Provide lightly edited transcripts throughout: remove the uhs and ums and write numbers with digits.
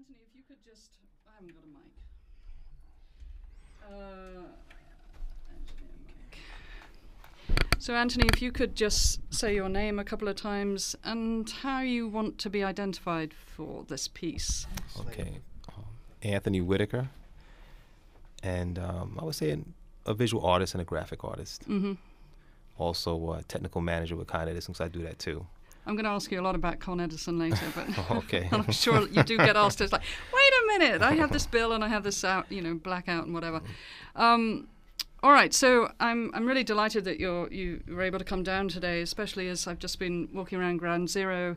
Anthony, if you could just... I haven't got a mic. Engineer mic. So, Anthony, if you could just say your name a couple of times and how you want to be identified for this piece. Okay. Anthony Whitaker. And I would say a visual artist and a graphic artist. Mm-hmm. Also a technical manager with Con Edison, because I do that too. I'm going to ask you a lot about Con Edison later, but Okay. I'm sure you do get asked. It's like, wait a minute, I have this bill and I have this out, blackout and whatever. All right, so I'm really delighted that you were able to come down today, especially as I've just been walking around Ground Zero,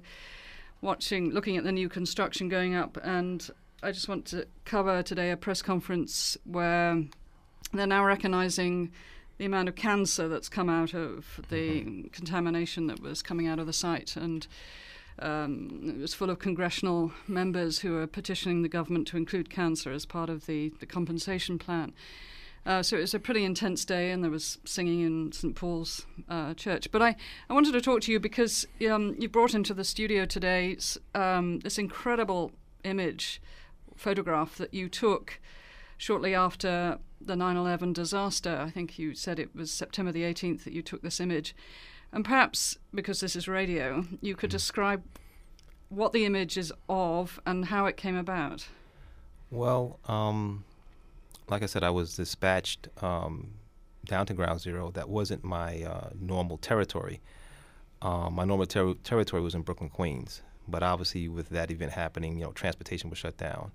looking at the new construction going up, and I just want to cover today a press conference where they're now recognizing the amount of cancer that's come out of the contamination that was coming out of the site. And it was full of congressional members who are petitioning the government to include cancer as part of the compensation plan. So it was a pretty intense day, and there was singing in St. Paul's Church. But I wanted to talk to you because you brought into the studio today this incredible photograph that you took shortly after the 9/11 disaster. I think you said it was September the 18th that you took this image. And perhaps, because this is radio, you could describe what the image is of and how it came about. Well, like I said, I was dispatched down to Ground Zero. That wasn't my normal territory. My normal territory was in Brooklyn, Queens. But obviously, with that event happening, transportation was shut down.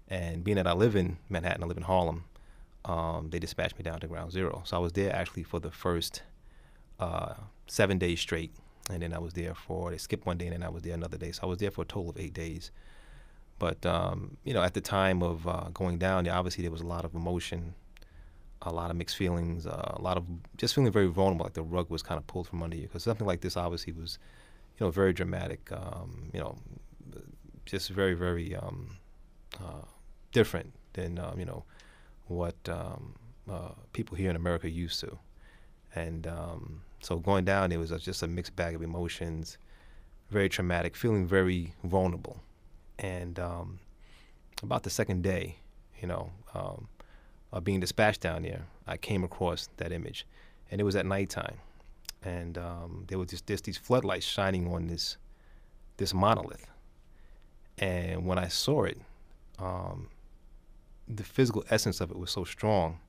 And being that I live in Manhattan, I live in Harlem, they dispatched me down to Ground Zero. So I was there actually for the first 7 days straight. And then I was there they skipped one day, and then I was there another day. So I was there for a total of 8 days. But, at the time of going down there, obviously there was a lot of emotion, a lot of mixed feelings, a lot of just feeling very vulnerable, like the rug was kind of pulled from under you. Because something like this obviously was, very dramatic, just very, very different than, what people here in America are used to. And so going down, it was just a mixed bag of emotions, very traumatic, feeling very vulnerable. And about the second day, of being dispatched down there, I came across that image. And it was at nighttime. And there was just these floodlights shining on this monolith. And when I saw it, the physical essence of it was so strong.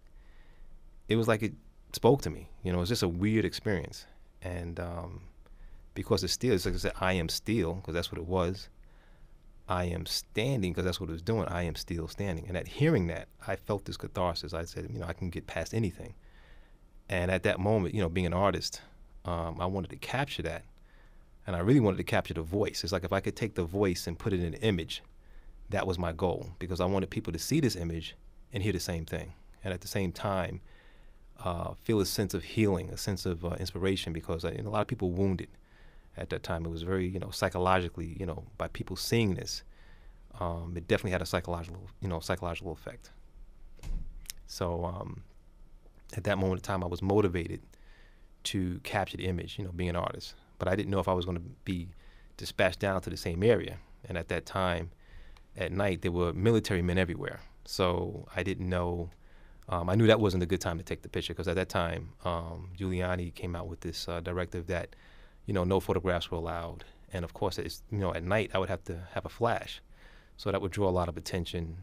It was like it spoke to me. It was just a weird experience. And because it's steel, it's like I said, I am steel, because that's what it was. I am standing, because that's what it was doing. I am still standing. And at hearing that, I felt this catharsis. I said, I can get past anything. And at that moment, being an artist, I wanted to capture that. And I really wanted to capture the voice. It's like if I could take the voice and put it in an image, that was my goal, because I wanted people to see this image and hear the same thing. And at the same time, feel a sense of healing, a sense of inspiration, because a lot of people wounded at that time. It was very, psychologically, by people seeing this, it definitely had a psychological effect. So at that moment in time, I was motivated to capture the image, being an artist. But I didn't know if I was going to be dispatched down to the same area. And at that time, at night, there were military men everywhere. So I didn't know. I knew that wasn't a good time to take the picture, because at that time, Giuliani came out with this directive that, no photographs were allowed. And of course, it's, at night, I would have to have a flash. So that would draw a lot of attention.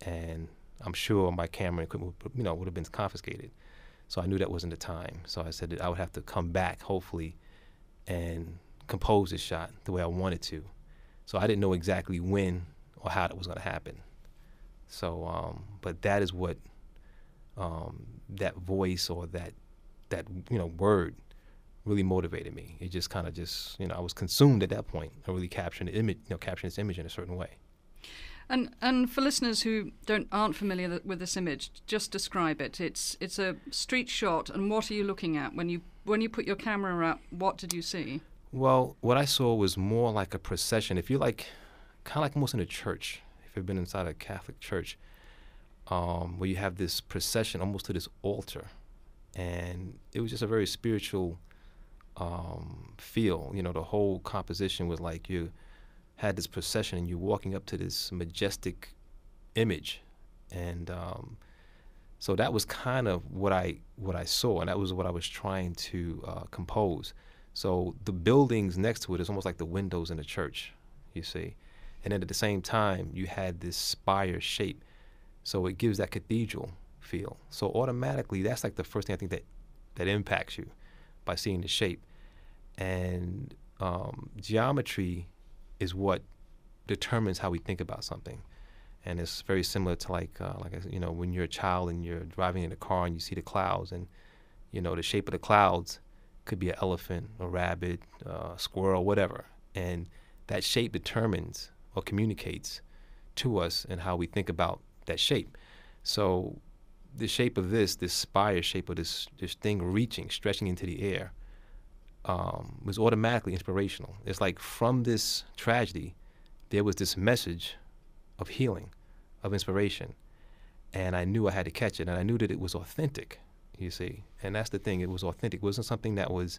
And I'm sure my camera equipment, would have been confiscated. So I knew that wasn't the time. So I said that I would have to come back, hopefully, and compose this shot the way I wanted to. So I didn't know exactly when or how that was going to happen. So, but that is what that voice or that word really motivated me. It just kind of I was consumed at that point of really capturing the image, capturing this image in a certain way. And for listeners who aren't familiar with this image, just describe it. It's a street shot, and what are you looking at when you put your camera up? What did you see? Well, what I saw was more like a procession. If you kind of like almost in a church, if you've been inside a Catholic church, where you have this procession almost to this altar, and it was just a very spiritual feel. The whole composition was like had this procession, and you're walking up to this majestic image, and so that was kind of what I saw, and that was what I was trying to compose. So the buildings next to it is almost like the windows in a church, you see, and then at the same time you had this spire shape, so it gives that cathedral feel. So automatically, that's like the first thing I think that impacts you by seeing the shape, and geometry is what determines how we think about something. And it's very similar to like when you're a child and you're driving in a car and you see the clouds, and the shape of the clouds could be an elephant, a rabbit, a squirrel, whatever, and that shape determines or communicates to us and how we think about that shape. So the shape of this spire shape of this thing stretching into the air, was automatically inspirational. It's like from this tragedy, there was this message of healing, of inspiration, and I knew I had to catch it, and I knew that it was authentic, you see, and that's the thing. It was authentic. It wasn't something that was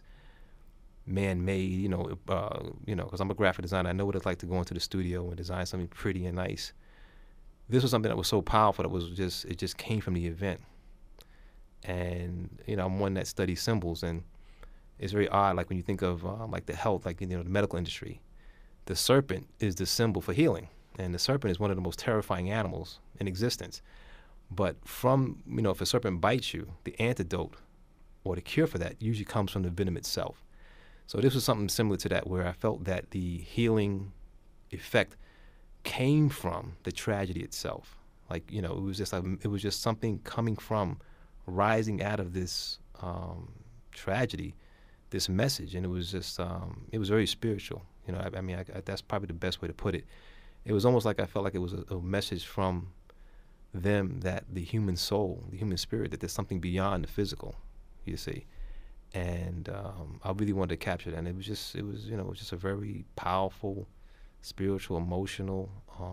man-made, because I'm a graphic designer. I know what it's like to go into the studio and design something pretty and nice. This was something that was so powerful that it just came from the event. And I'm one that studies symbols, and it's very odd, like when you think of like the health, like the medical industry, the serpent is the symbol for healing. And the serpent is one of the most terrifying animals in existence. But if a serpent bites you, the antidote or the cure for that usually comes from the venom itself. So this was something similar to that, where I felt that the healing effect came from the tragedy itself. Like, it was just something coming from, rising out of this tragedy, this message. And it was just, it was very spiritual. That's probably the best way to put it. It was almost like I felt like it was a message from them that the human soul, the human spirit, that there's something beyond the physical, you see. And I really wanted to capture that. And it was just a very powerful, spiritual, emotional,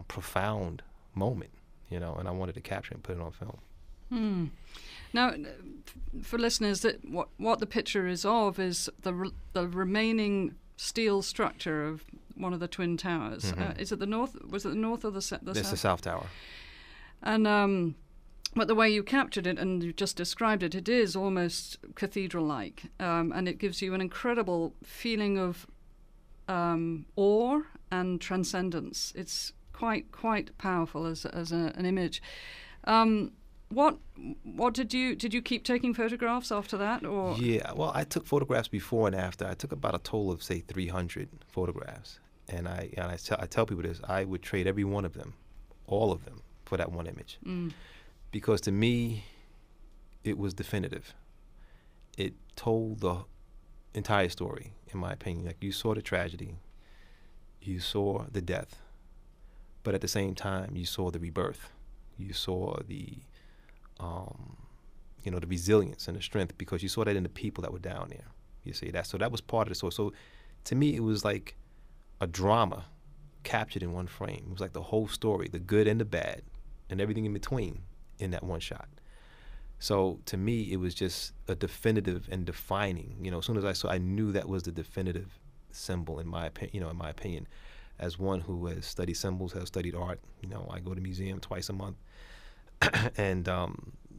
profound moment, and I wanted to capture it and put it on film. Now, for listeners, that what the picture is of is the remaining steel structure of one of the twin towers. Mm-hmm. Is it the north? Was it the north or the south? That's the South Tower. And but the way you captured it and you just described it, it is almost cathedral-like, and it gives you an incredible feeling of awe and transcendence. It's quite powerful as an image. What did you keep taking photographs after that, or? Yeah, well, I took photographs before and after. I took about a total of, say, 300 photographs, and I tell people this: I would trade every one of them, all of them, for that one image, because to me, it was definitive. It told the entire story, in my opinion. Like, you saw the tragedy, you saw the death, but at the same time, you saw the rebirth. You saw the the resilience and the strength, because you saw that in the people that were down there. You see that? So that was part of the story. So to me, it was like a drama captured in one frame. It was like the whole story, the good and the bad, and everything in between in that one shot. So to me, it was just a definitive and defining. As soon as I saw, I knew that was the definitive symbol, in my opinion, as one who has studied symbols, has studied art. I go to the museum twice a month. And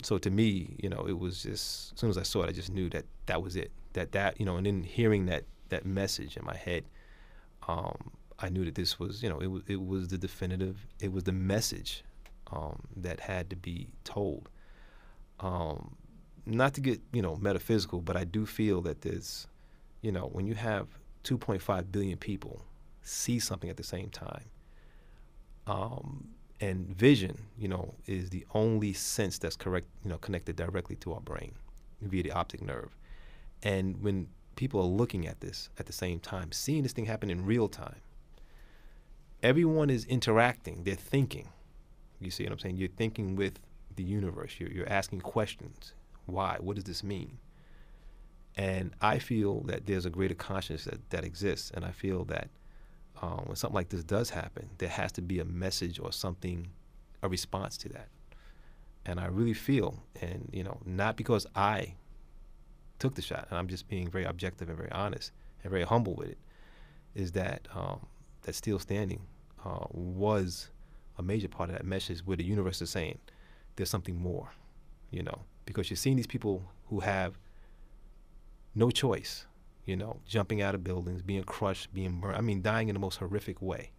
so to me, it was just, as soon as I saw it, I just knew that was it. That and then hearing that message in my head, I knew that this was, it was the definitive, it was the message that had to be told. Not to get, metaphysical, but I do feel that there's, when you have 2.5 billion people see something at the same time, and vision, is the only sense that's connected directly to our brain via the optic nerve. And when people are looking at this at the same time, seeing this thing happen in real time, everyone is interacting. They're thinking. You see what I'm saying? You're thinking with the universe. You're asking questions. Why? What does this mean? And I feel that there's a greater consciousness that exists. And I feel that when something like this does happen, there has to be a message or something, a response to that. And I really feel, and not because I took the shot, and I'm just being very objective and very honest and very humble with it, is that that still standing was a major part of that message, where the universe is saying there's something more, because you're seeing these people who have no choice, jumping out of buildings, being crushed, being burned, dying in the most horrific way.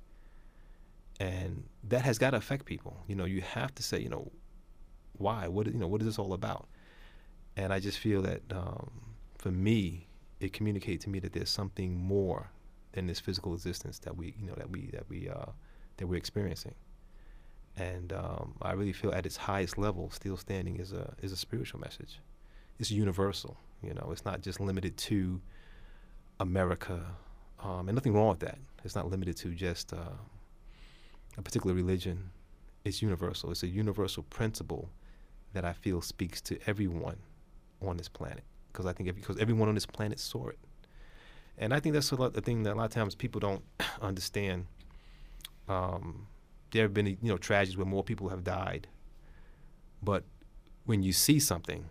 And that has got to affect people. You have to say, why? What is this all about? And I just feel that for me, it communicates to me that there's something more than this physical existence that we're experiencing. And I really feel at its highest level, still standing is a spiritual message. It's universal. It's not just limited to America, and nothing wrong with that. It's not limited to just a particular religion. It's universal. It's a universal principle that I feel speaks to everyone on this planet, because everyone on this planet saw it. And I think that's the thing that a lot of times people don't understand. There have been tragedies where more people have died, but when you see something,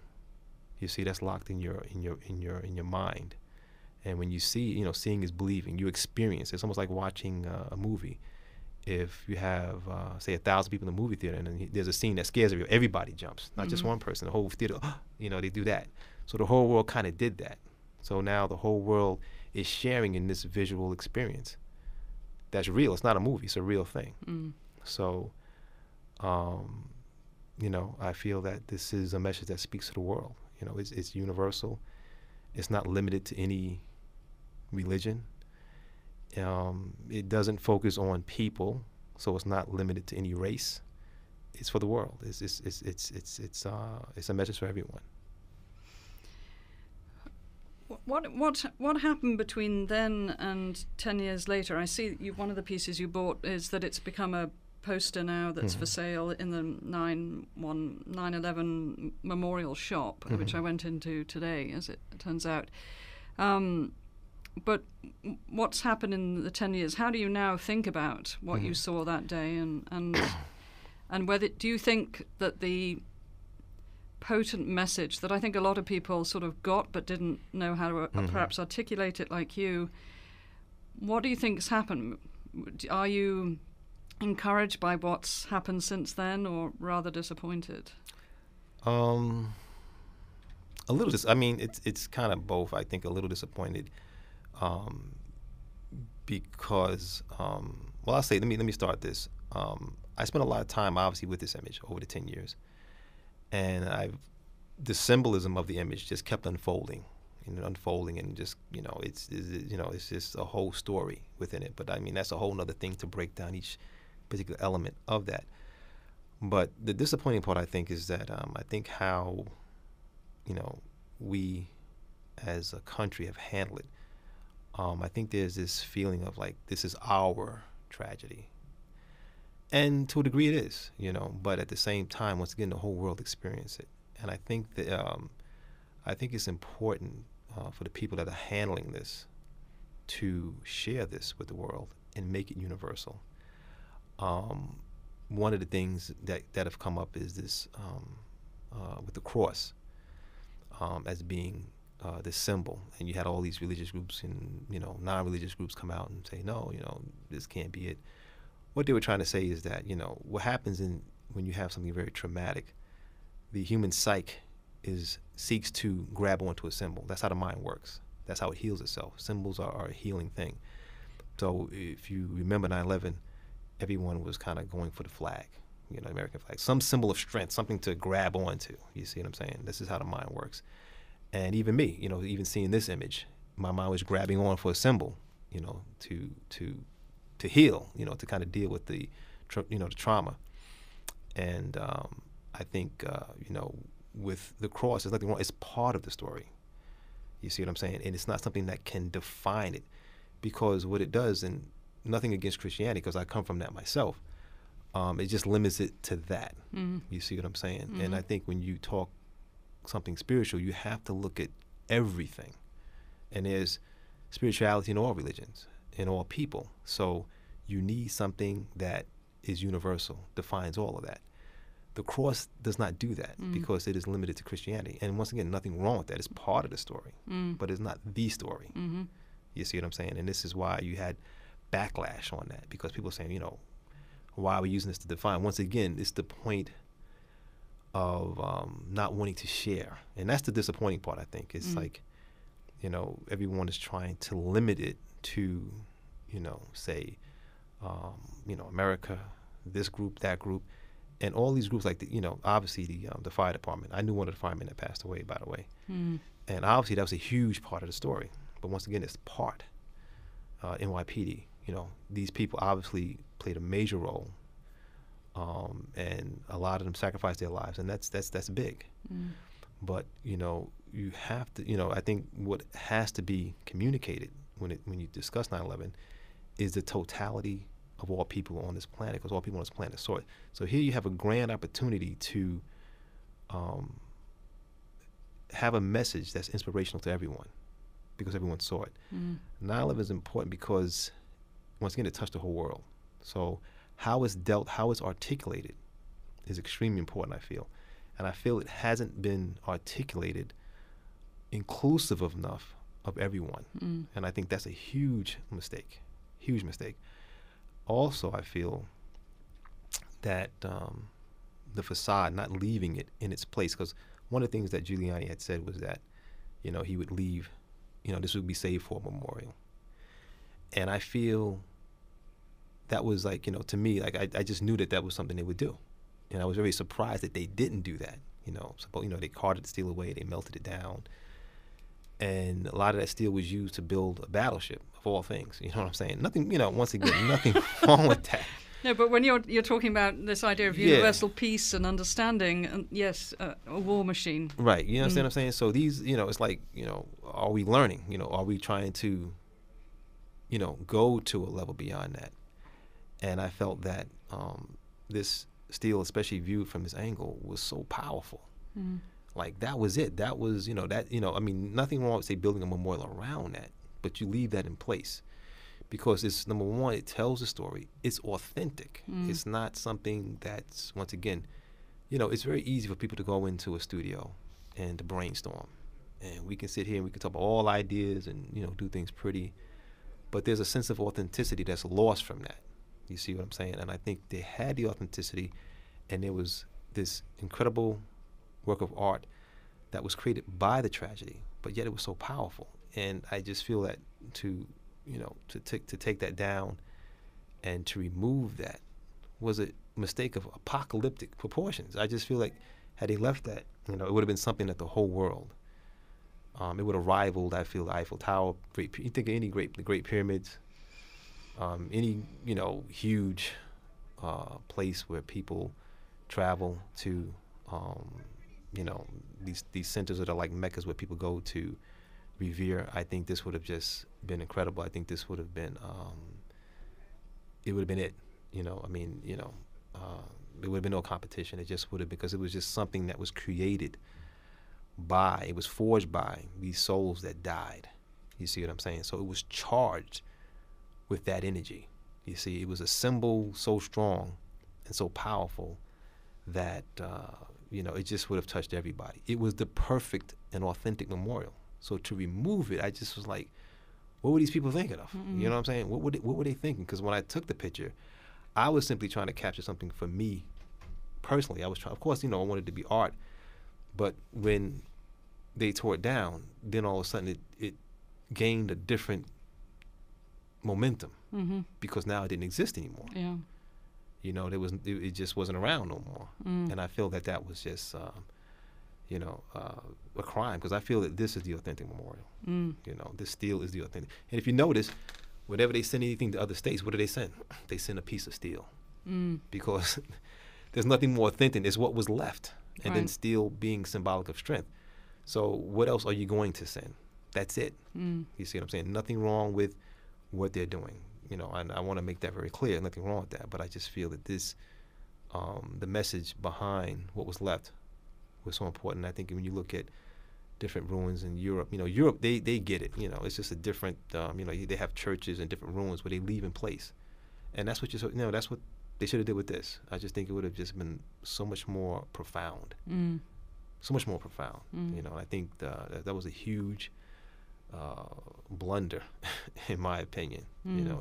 you see that's locked in your mind. And when you see, seeing is believing. You experience. It's almost like watching a movie. If you have, say, 1,000 people in the movie theater, and then there's a scene that scares everybody jumps, not just one person. The whole theater, they do that. So the whole world kind of did that. So now the whole world is sharing in this visual experience. That's real. It's not a movie. It's a real thing. So, I feel that this is a message that speaks to the world. It's universal. It's not limited to any religion. It doesn't focus on people, so it's not limited to any race. It's for the world. It's a message for everyone. What happened between then and 10 years later? I see one of the pieces you bought is that it's become a poster now that's for sale in the 9/11 memorial shop, which I went into today, as it turns out. But what's happened in the 10 years? How do you now think about what you saw that day, and whether do you think that the potent message that I think a lot of people sort of got but didn't know how to perhaps articulate it like you, what do you think's happened? Are you encouraged by what's happened since then, or rather disappointed? A little. It's kind of both. I think a little disappointed, because I'll say. Let me start this. I spent a lot of time, obviously, with this image over the 10 years, and the symbolism of the image just kept unfolding, and just it's just a whole story within it. But that's a whole other thing to break down each particular element of that. But the disappointing part, I think, is that I think how we as a country have handled it. I think there's this feeling of like this is our tragedy, and to a degree it is, But at the same time, once again, the whole world experienced it, and I think that it's important for the people that are handling this to share this with the world and make it universal. One of the things that have come up is this with the cross as being this symbol, and you had all these religious groups and non-religious groups come out and say, no, this can't be it. What they were trying to say is that what happens when you have something very traumatic, the human psyche seeks to grab onto a symbol. That's how the mind works. That's how it heals itself. Symbols are a healing thing. So if you remember 9/11, everyone was kind of going for the flag, American flag, some symbol of strength, something to grab onto. You see what I'm saying? This is how the mind works. And even me, even seeing this image, my mind was grabbing on for a symbol, to heal, to kind of deal with the trauma. And I think, with the cross, there's nothing wrong. It's part of the story. You see what I'm saying? And it's not something that can define it, because what it does, and nothing against Christianity, because I come from that myself, it just limits it to that. You see what I'm saying? And I think when you talk something spiritual, you have to look at everything. And there's spirituality in all religions, in all people. So you need something that is universal, defines all of that. The cross does not do that because it is limited to Christianity. And once again, nothing wrong with that. It's part of the story, but it's not the story. You see what I'm saying? And this is why you had backlash on that because people are saying, you know, why are we using this to define? Once again, it's the point of not wanting to share. And that's the disappointing part, I think. It's like, you know, everyone is trying to limit it to, you know, say, you know, America, this group, that group, and all these groups like, you know, obviously the fire department. I knew one of the firemen that passed away, by the way. And obviously that was a huge part of the story. But once again, it's part. NYPD, you know, these people obviously played a major role. And a lot of them sacrificed their lives, and that's big. But, you know, you have to, you know, I think what has to be communicated when you discuss 9/11 is the totality of all people on this planet, because all people on this planet saw it. So here you have a grand opportunity to have a message that's inspirational to everyone, because everyone saw it. 9/11 is important because, once again, it touched the whole world. So how it's dealt, how it's articulated is extremely important, I feel. And I feel it hasn't been articulated inclusive enough of everyone. And I think that's a huge mistake, huge mistake. Also, I feel that the facade, not leaving it in its place, because one of the things that Giuliani had said was that, you know, he would leave, you know, this would be saved for a memorial. And I feel that was like, you know, to me, like I just knew that that was something they would do. And I was very surprised that they didn't do that. You know, they carted the steel away, they melted it down. And a lot of that steel was used to build a battleship, of all things. You know what I'm saying? Nothing, you know, once again, nothing wrong with that. No, but when you're talking about this idea of universal peace and understanding, and yes, a war machine. Right. You understand what I'm saying? So these, you know, it's like, you know, are we learning? You know, are we trying to, you know, go to a level beyond that? And I felt that this steel, especially viewed from this angle, was so powerful. Like, that was it. That was, you know, I mean, nothing wrong with, say, building a memorial around that, but you leave that in place. Because it's, number one, it tells a story. It's authentic. It's not something that's, once again, you know, it's very easy for people to go into a studio and to brainstorm. And we can sit here and we can talk about all ideas and, you know, do things pretty. But there's a sense of authenticity that's lost from that. You see what I'm saying? And I think they had the authenticity, and there was this incredible work of art that was created by the tragedy, but yet it was so powerful. And I just feel that to take that down and to remove that was a mistake of apocalyptic proportions. I just feel like had they left that, you know, it would have been something that the whole world, it would have rivaled, I feel, the Eiffel Tower. You think of the Great Pyramids, any, you know, huge place where people travel to, you know, these centers that are like meccas where people go to revere. I think this would have just been incredible. I think this would have been, it would have been it. You know, I mean, you know, there would have been no competition. It just would have, because it was just something that was created by, it was forged by these souls that died. You see what I'm saying? So it was charged with that energy. You see, it was a symbol so strong and so powerful that, you know, it just would have touched everybody. It was the perfect and authentic memorial. So to remove it, I just was like, what were these people thinking of? You know what I'm saying? What were they thinking? Because when I took the picture, I was simply trying to capture something for me personally. I was trying, of course, you know, I wanted it to be art, but when they tore it down, then all of a sudden it gained a different momentum because now it didn't exist anymore. Yeah. You know, it just wasn't around no more. And I feel that was just, you know, a crime, because I feel that this is the authentic memorial. You know, this steel is the authentic. And if you notice, whenever they send anything to other states, what do they send? They send a piece of steel. Because there's nothing more authentic. It's what was left. And then steel being symbolic of strength. So what else are you going to send? That's it. You see what I'm saying? Nothing wrong with what they're doing. You know, and I want to make that very clear. Nothing wrong with that. But I just feel that this, the message behind what was left was so important. I think when you look at different ruins in Europe, you know, Europe, they get it. You know, it's just a different, you know, they have churches and different ruins where they leave in place. And that's what that's what they should have did with this. I just think it would have just been so much more profound. So much more profound. You know, I think that was a huge blunder, in my opinion.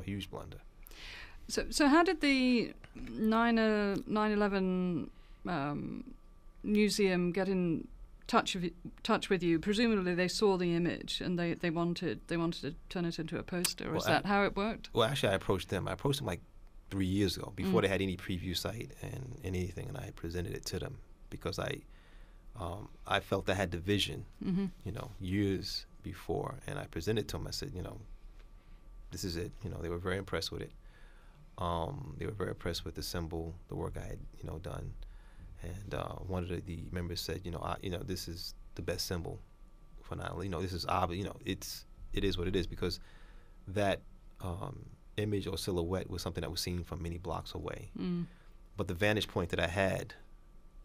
Huge blunder. So how did the 9/11 museum get in touch with you? Presumably they saw the image and they wanted to turn it into a poster. Or is that how it worked? Well, actually, I approached them like 3 years ago, before they had any preview site and anything, and I presented it to them because I felt I had the vision, years before, and I presented it to them. I said, this is it. They were very impressed with it. They were very impressed with the symbol, the work I had, done. And one of the members said, this is the best symbol for 9/11. This is obvious. It is what it is, because that image or silhouette was something that was seen from many blocks away. But the vantage point that I had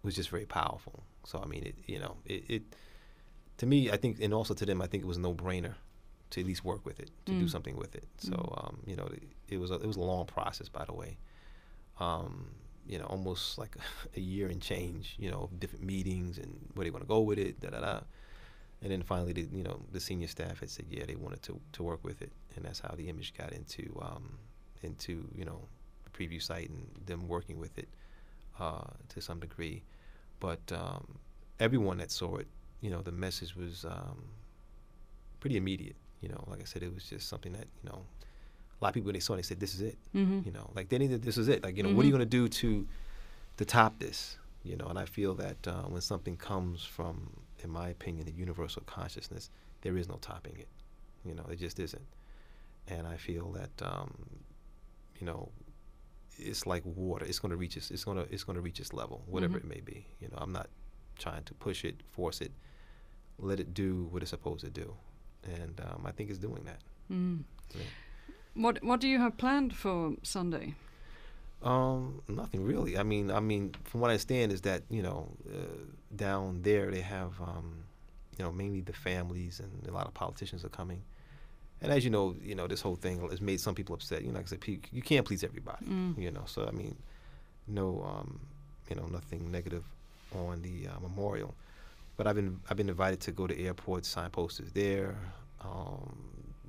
was just very powerful. So I mean, it to me, I think, and also to them, I think it was a no-brainer to at least work with it, to do something with it. So it was a long process, by the way. Almost like a year and change, of different meetings and where they want to go with it, And then finally, the senior staff had said, yeah, they wanted to work with it, and that's how the image got into the preview site and them working with it to some degree. But everyone that saw it, the message was pretty immediate. Like I said, it was just something that a lot of people, when they saw it, they said, this is it. Like they knew that this is it. Like what are you going to do to top this? And I feel that when something comes from, in my opinion, the universal consciousness, there is no topping it. It just isn't. And I feel that it's like water. It's going to reach its. It's going to reach its level, whatever it may be. I'm not trying to push it, force it. Let it do what it's supposed to do, and I think it's doing that. Yeah. What do you have planned for Sunday? Nothing really. I mean, from what I understand is that down there they have mainly the families, and a lot of politicians are coming. And as you know, this whole thing has made some people upset. Like I said, you can't please everybody. So I mean, nothing negative on the memorial, but I've been invited to go to airports, sign posters there.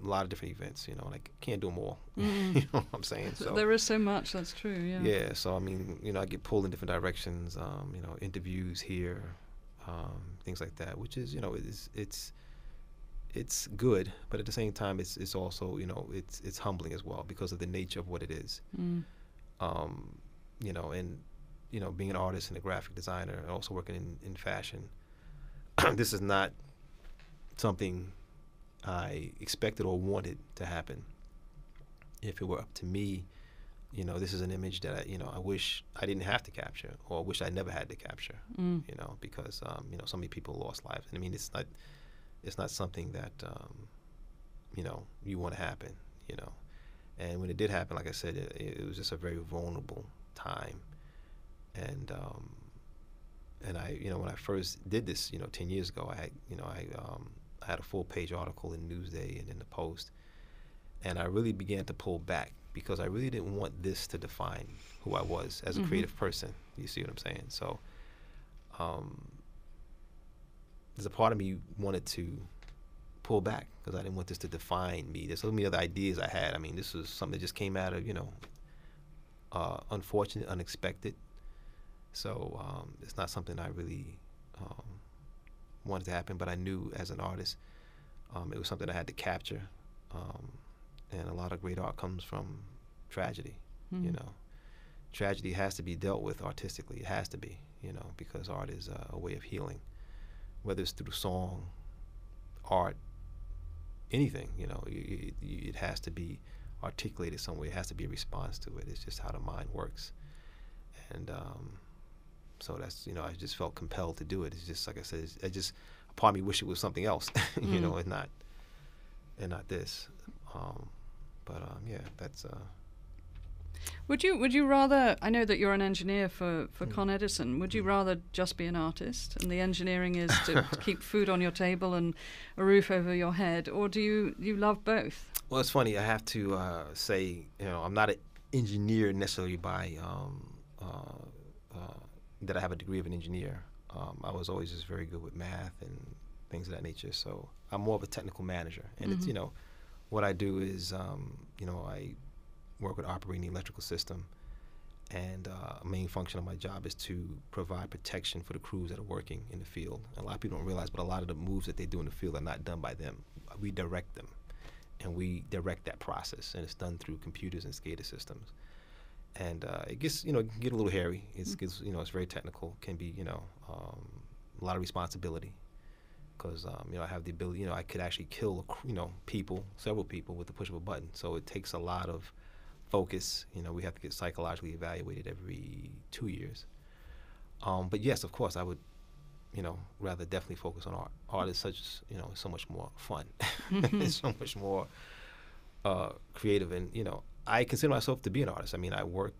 A lot of different events, and I can't do them all. You know what I'm saying? So there is so much. That's true. Yeah. Yeah. So I mean, I get pulled in different directions. Interviews here, things like that, which is, it's good, but at the same time, it's also, it's humbling as well because of the nature of what it is. And being an artist and a graphic designer, and also working in fashion, this is not something I expected or wanted to happen. If it were up to me, this is an image that I wish I didn't have to capture, or wish I never had to capture. Because so many people lost lives. And I mean, it's not something that you want to happen. And when it did happen, like I said, it was just a very vulnerable time. And I, when I first did this, 10 years ago, I had a full-page article in Newsday and in the Post, and I really began to pull back because I really didn't want this to define who I was as a creative person. You see what I'm saying? So there's a part of me wanted to pull back because I didn't want this to define me. There's so many other ideas I had. I mean, this was something that just came out of, unfortunate, unexpected. So it's not something I really wanted to happen, but I knew as an artist it was something I had to capture. And a lot of great art comes from tragedy. Tragedy has to be dealt with artistically. It has to be, because art is a way of healing, whether it's through song, art, anything. It has to be articulated some way. It has to be a response to it. It's just how the mind works. And so that's, I just felt compelled to do it. It's just, like I said, a part of me wish it was something else, and not this. Yeah, that's. Would you rather? I know that you're an engineer for Con Edison. Would you rather just be an artist, and the engineering is to keep food on your table and a roof over your head, or do you love both? Well, it's funny. I have to say, I'm not an engineer necessarily by that I have a degree of an engineer. I was always just very good with math and things of that nature. So I'm more of a technical manager, and it's, you know, what I do is, you know, I work with operating the electrical system, and a main function of my job is to provide protection for the crews that are working in the field. And a lot of people don't realize, but a lot of the moves that they do in the field are not done by them. We direct them, and we direct that process, and it's done through computers and SCADA systems. And it gets, you know, it can get a little hairy. It gets, you know, it's very technical. Can be, you know, a lot of responsibility, because you know, I have the ability. You know, I could actually kill, you know, several people with the push of a button. So it takes a lot of focus. You know, we have to get psychologically evaluated every 2 years. But yes, of course, I would, you know, rather definitely focus on art. Art is such, you know, so much more fun. It's so much more creative, and you know, I consider myself to be an artist. I mean, I work,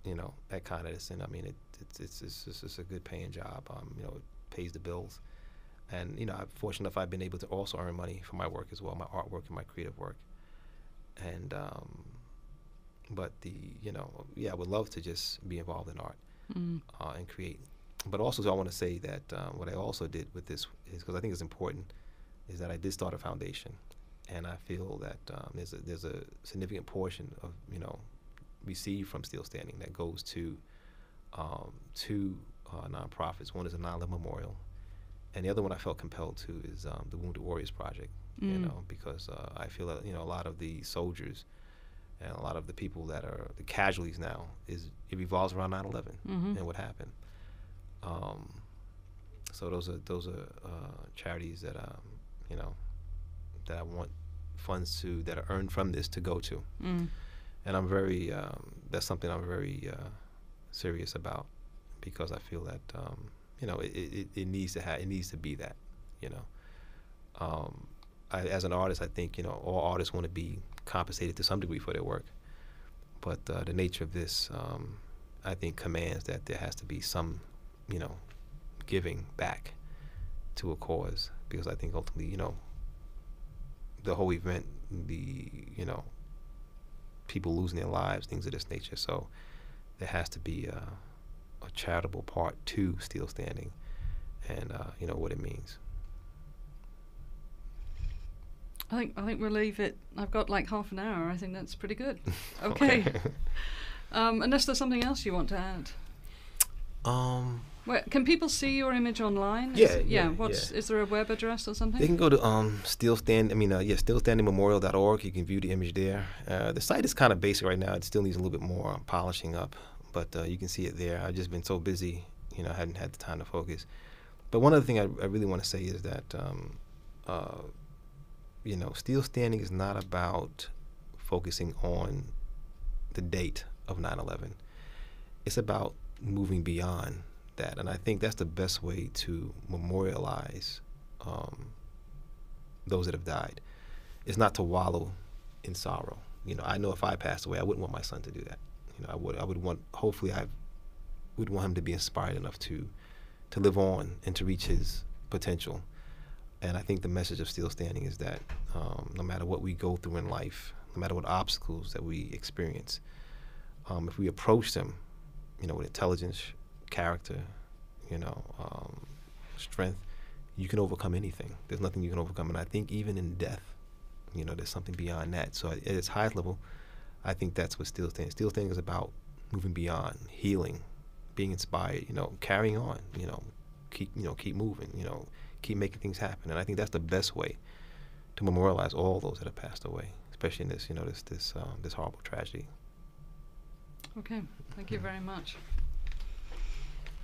you know, at Con Edison. I mean, it's a good paying job. You know, it pays the bills, and you know, I'm fortunate enough I've been able to also earn money for my work as well, my artwork and my creative work. And but you know, yeah, I would love to just be involved in art and create. But also, so I want to say that what I also did with this is, because I think it's important, is that I did start a foundation, and I feel that there's a significant portion of, you know, received from Still Standing that goes to nonprofits. One is a 9/11 memorial, and the other one I felt compelled to is the Wounded Warriors Project. You know, because I feel that, you know, a lot of the soldiers and a lot of the people that are the casualties now, it revolves around 9/11 and what happened. So those are charities that you know, that I want funds that are earned from this to go to, and I'm very that's something I'm very serious about, because I feel that you know, it needs to be that, you know. As an artist, I think, you know, all artists want to be compensated to some degree for their work, but the nature of this, I think, commands that there has to be some, you know, giving back to a cause, because I think ultimately, you know, the whole event, you know, people losing their lives, things of this nature. So there has to be a charitable part to Still Standing, and you know what it means. I think we'll leave it. I've got like half an hour. I think that's pretty good. Okay. Unless there's something else you want to add. Where, can people see your image online? Yeah. Is there a web address or something? They can go to stillstandingmemorial.org. You can view the image there. The site is kind of basic right now. It still needs a little bit more polishing up, but you can see it there. I've just been so busy, you know, I hadn't had the time to focus. But one other thing I really want to say is that you know, Still Standing is not about focusing on the date of 9/11. It's about moving beyond that, and I think that's the best way to memorialize those that have died. It's not to wallow in sorrow. You know, I know if I passed away, I wouldn't want my son to do that. You know, I would want, hopefully I would want him to be inspired enough to live on and to reach his potential. And I think the message of Still Standing is that no matter what we go through in life, no matter what obstacles that we experience, if we approach them, you know, with intelligence, character, you know, strength, you can overcome anything. There's nothing you can overcome. And I think even in death, you know, there's something beyond that. So at its highest level, I think that's what Still Standing. Still Standing is about moving beyond, healing, being inspired, you know, carrying on, you know, keep moving, you know, keep making things happen. And I think that's the best way to memorialize all those that have passed away, especially in this, you know, this horrible tragedy. Okay, thank you very much.